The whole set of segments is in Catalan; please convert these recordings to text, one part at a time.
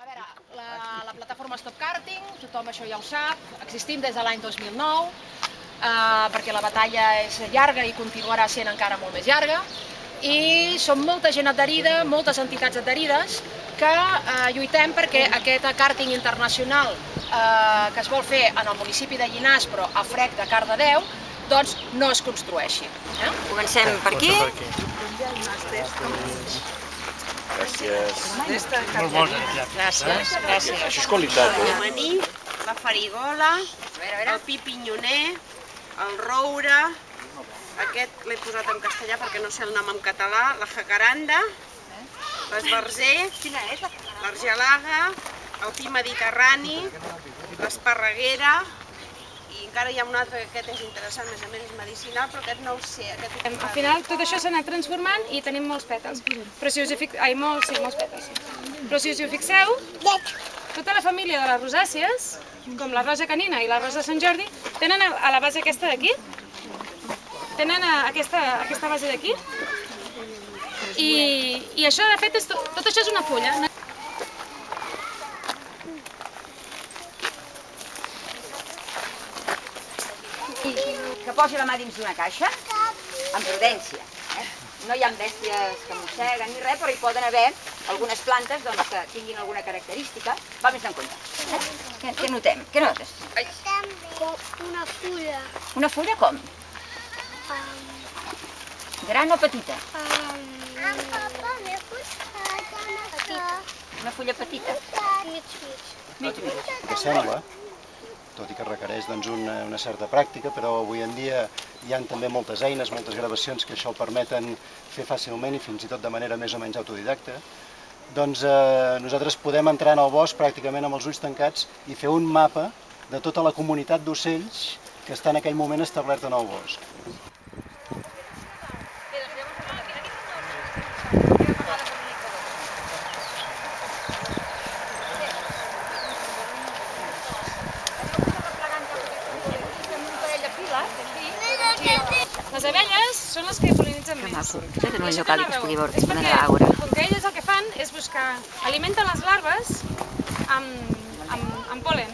A veure, la plataforma Stop Karting, tothom això ja ho sap, existim des de l'any 2009, perquè la batalla és llarga i continuarà sent encara molt més llarga, i som molta gent adherida, moltes entitats adherides, que lluitem perquè aquest càrting internacional que es vol fer en el municipi de Llinars, però a frec de Cardedeu, doncs no es construeixi. Comencem per aquí. Gràcies. Molt bona, ja. Gràcies, gràcies. Això és qualitat, El maní, la farigola, el pi pinyoner, el roure, aquest l'he posat en castellà perquè no sé el nom en català, la jacaranda, l'esbarzer, l'argelaga, el pi mediterrani, l'esparreguera, i encara hi ha un altre que aquest és interessant, a més és medicinal, però aquest no ho sé. Al final tot això s'ha anat transformant i tenim molts pètals. Però si us hi molts pètals, sí. Però si us hi fixeu, tota la família de les rosàcies, com la rosa canina i la rosa de Sant Jordi, tenen a la base aquesta d'aquí, tenen aquesta base d'aquí, i això de fet, tot això és una fulla. Que posi la mà dins d'una caixa, amb prudència. No hi ha bèsties que mosseguen ni res, però hi poden haver algunes plantes que tinguin alguna característica. Va més en compte. Què notem? Què notes? Una fulla. Una fulla com? Gran o petita? Una fulla petita? Mig. Que sembla, tot i que requereix una certa pràctica, però avui en dia hi ha també moltes eines, moltes gravacions que això ho permeten fer fàcilment i fins i tot de manera més o menys autodidacta. Doncs nosaltres podem entrar en el bosc pràcticament amb els ulls tancats i fer un mapa de tota la comunitat d'ocells que està en aquell moment establerta en el bosc. Les abelles són les que pol·linitzen més. Tenen un llocal que es pugui veure, que es poden anar a veure. Com que elles el que fan és alimenten les larves amb pol·len,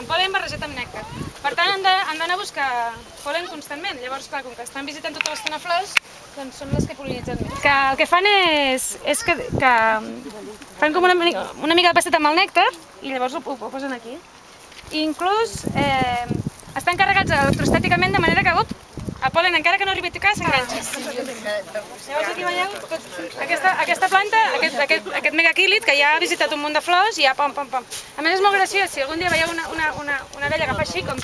barrejat amb nèctar. Per tant, han d'anar a buscar pol·len constantment. Llavors, clar, com que estan visitant tota l'estona flors, doncs són les que pol·linitzen més. El que fan és que fan com una mica de pastet amb el nèctar i llavors ho posen aquí. I inclús estan carregats electroestàticament de manera que el pol·len, encara que no arribi a tocar, s'enganxa. Llavors aquí veieu aquesta planta, aquest megaquílid, que ja ha visitat un munt de flors i ja pam, pam, pam. A més és molt graciós, si algun dia veieu una abella que fa així, com...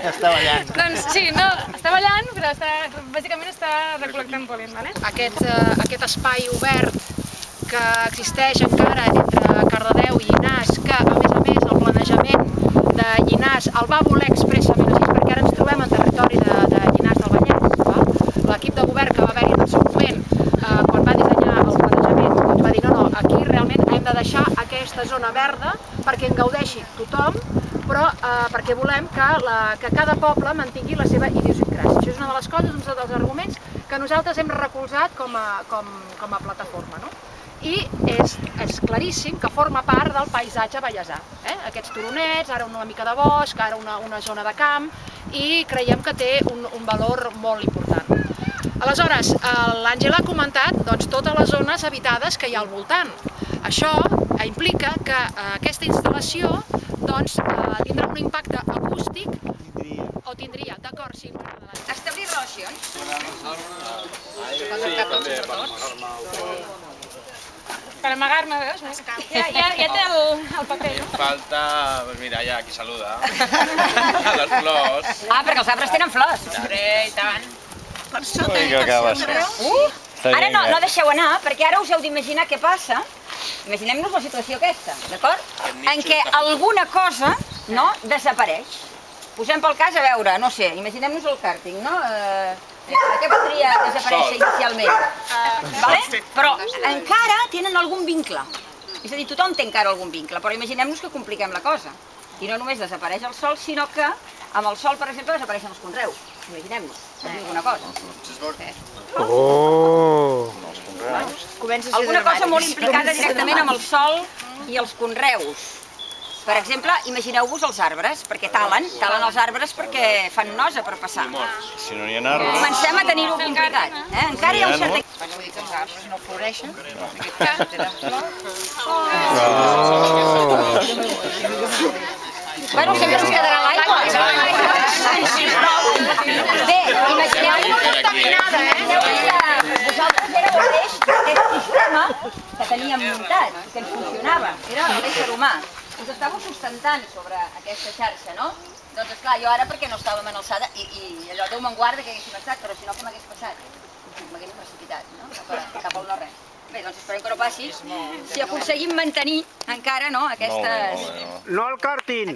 Està ballant. Doncs sí, no, està ballant, però bàsicament està recol·lectant pol·len. Aquest espai obert que existeix encara entre Cardedeu i Llinars, que a més el planejament de Llinars el va voler expressament així, perquè ara ens trobem en territori de Llinars del Vallès. L'equip de govern que va haver-hi en el seu moment, quan va dissenyar el planejament, doncs va dir no, aquí realment hem de deixar aquesta zona verda perquè en gaudeixi tothom, però perquè volem que cada poble mantingui la seva idiosincràsia. Això és una de les coses, un dels arguments que nosaltres hem recolzat com a plataforma. I és claríssim que forma part del paisatge vallesà. Aquests turonets, ara una mica de bosc, ara una zona de camp, i creiem que té un valor molt important. Aleshores, l'Àngela ha comentat totes les zones habitades que hi ha al voltant. Això implica que aquesta instal·lació tindrà un impacte acústic, o tindria, d'acord, sí. Establir relacions. Per amagar-me, veus? Ja té el paper, no? Falta, mira, ja aquí saluda. A les flors. Perquè els arbres tenen flors. I tant. Per sota Ui, que acabes. Ara no deixeu anar, perquè ara us heu d'imaginar què passa. Imaginem-nos la situació aquesta, d'acord? En què alguna cosa desapareix. Posem pel cas a veure, no sé, imaginem-nos el càrting, no? Què podria desaparèixer inicialment? Però encara tenen algun vincle. És a dir, tothom té encara algun vincle, però imaginem-nos que compliquem la cosa. I no només desapareix el sol, sinó que amb el sol, per exemple, desapareixen els conreus. Imaginem-nos. per dir alguna cosa. Oh! Alguna cosa molt implicada directament amb el sol i els conreus. Per exemple, imagineu-vos els arbres, perquè talen els arbres perquè fan nosa per passar. Si no n'hi ha arbres... Comencem a tenir-ho complicat. Encara hi ha un cert... Vull dir que els arbres no floreixen, en aquest cas tenen flors. Bueno, sempre ens quedarà l'aigua. Bé, imagineu-vos contaminada, vosaltres éreu l'eix d'aquest sistema que teníem muntat, que ens funcionava, era l'ésser humà. Us estàveu sustentant sobre aquesta xarxa, no? Doncs esclar, jo ara perquè no estàvem en alçada i allò Déu me'n guarda que haguéssim estat, però si no què m'hagués passat? M'hagués precipitat, no? Cap al no-res. Bé, doncs esperem que no passi. Si aconseguim mantenir encara, no, aquestes... No el cortin!